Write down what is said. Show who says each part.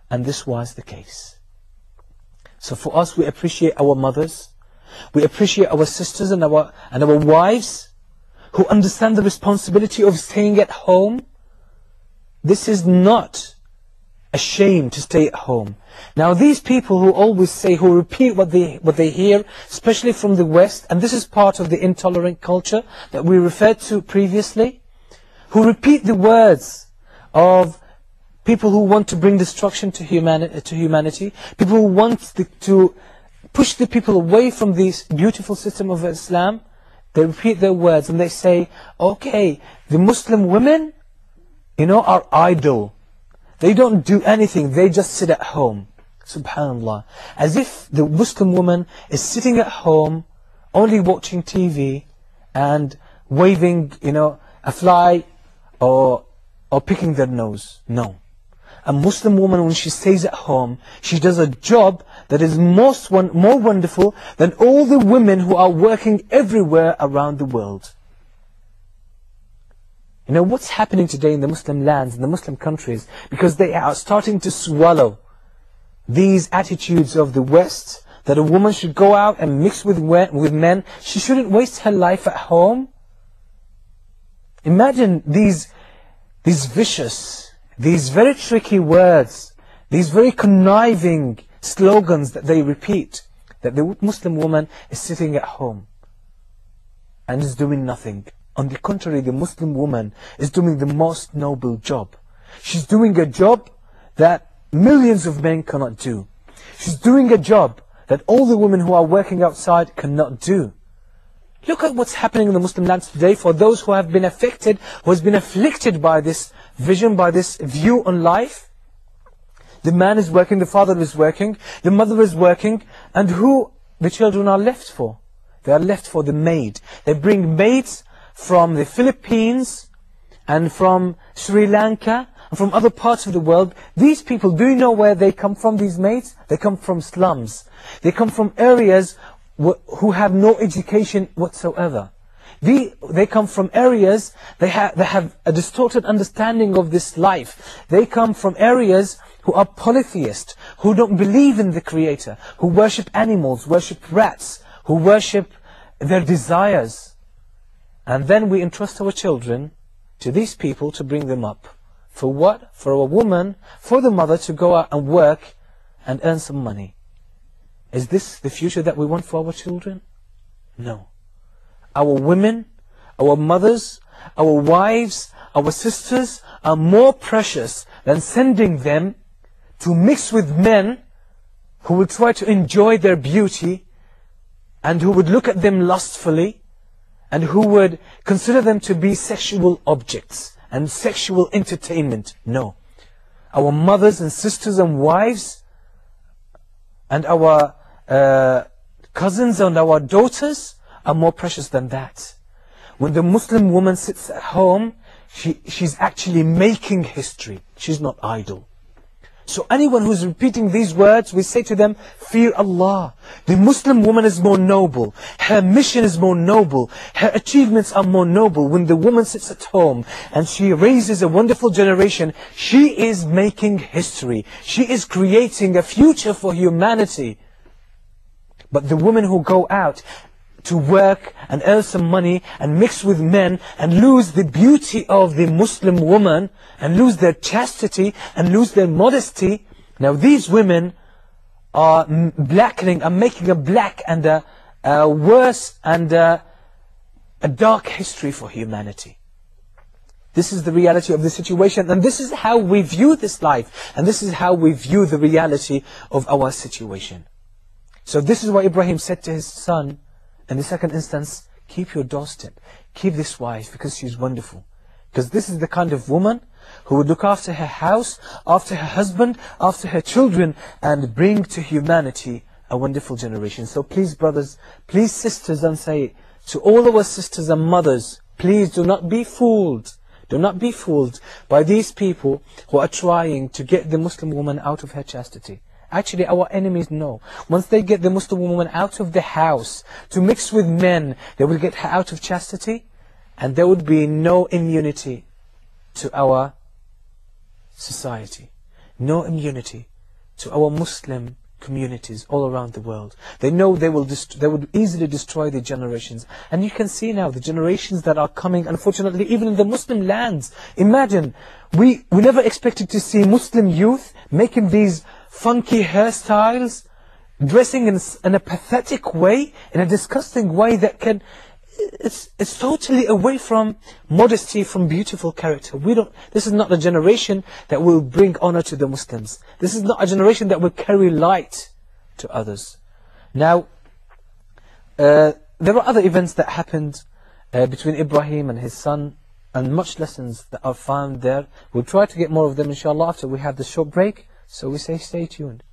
Speaker 1: And this was the case. So for us, we appreciate our mothers, we appreciate our sisters and our wives who understand the responsibility of staying at home. This is not a shame to stay at home. Now these people who always say, who repeat what they hear, especially from the West, and this is part of the intolerant culture that we referred to previously, who repeat the words of people who want to bring destruction to humanity, people who want to push the people away from this beautiful system of Islam. They repeat their words and they say, okay, the Muslim women, are idle. They don't do anything, they just sit at home. Subhanallah. As if the Muslim woman is sitting at home, only watching TV and waving, a fly or picking their nose. No. A Muslim woman, when she stays at home, she does a job that is more wonderful than all the women who are working everywhere around the world. What's happening today in the Muslim lands, in the Muslim countries, because they are starting to swallow these attitudes of the West, that a woman should go out and mix with men. She shouldn't waste her life at home. Imagine these vicious, these very tricky words, these very conniving slogans that they repeat, that the Muslim woman is sitting at home and is doing nothing. On the contrary, the Muslim woman is doing the most noble job. She's doing a job that millions of men cannot do. She's doing a job that all the women who are working outside cannot do. Look at what's happening in the Muslim lands today for those who have been affected, who has been afflicted by this vision, by this view on life. The man is working, the father is working, the mother is working, and who the children are left for? They are left for the maid. They bring maids from the Philippines and from Sri Lanka and from other parts of the world. These people, do you know where they come from, these maids? They come from slums. They come from areas who have no education whatsoever. They come from areas, they have a distorted understanding of this life. They come from areas who are polytheist, who don't believe in the Creator, who worship animals, worship rats, who worship their desires. And then we entrust our children to these people to bring them up. For what? For a woman, for the mother to go out and work and earn some money. Is this the future that we want for our children? No. Our women, our mothers, our wives, our sisters are more precious than sending them to mix with men who will try to enjoy their beauty and who would look at them lustfully and who would consider them to be sexual objects and sexual entertainment. No. Our mothers and sisters and wives and our cousins and our daughters are more precious than that. When the Muslim woman sits at home, she's actually making history. She's not idle. So anyone who's repeating these words, we say to them, fear Allah. The Muslim woman is more noble. Her mission is more noble. Her achievements are more noble. When the woman sits at home and she raises a wonderful generation, she is making history. She is creating a future for humanity. But the women who go out to work and earn some money and mix with men and lose the beauty of the Muslim woman and lose their chastity and lose their modesty. Now these women are blackening, are making a black and a worse and a dark history for humanity. This is the reality of the situation, and this is how we view this life, and this is how we view the reality of our situation. So this is what Ibrahim said to his son. In the second instance, keep your doorstep. Keep this wife because she's wonderful. Because this is the kind of woman who would look after her house, after her husband, after her children, and bring to humanity a wonderful generation. So please brothers, please sisters, and say to all our sisters and mothers, please do not be fooled. Do not be fooled by these people who are trying to get the Muslim woman out of her chastity. Actually, our enemies know. Once they get the Muslim woman out of the house to mix with men, they will get her out of chastity, and there would be no immunity to our society. No immunity. to our Muslim communities all around the world. They know they would easily destroy the generations. And you can see now the generations that are coming, unfortunately, even in the Muslim lands. Imagine, we never expected to see Muslim youth making these funky hairstyles, dressing in a pathetic way, in a disgusting way that can... It's totally away from modesty, from beautiful character. This is not a generation that will bring honor to the Muslims. This is not a generation that will carry light to others. Now, there are other events that happened between Ibrahim and his son, and much lessons that are found there. We'll try to get more of them inshallah after we have this short break. So we say stay tuned.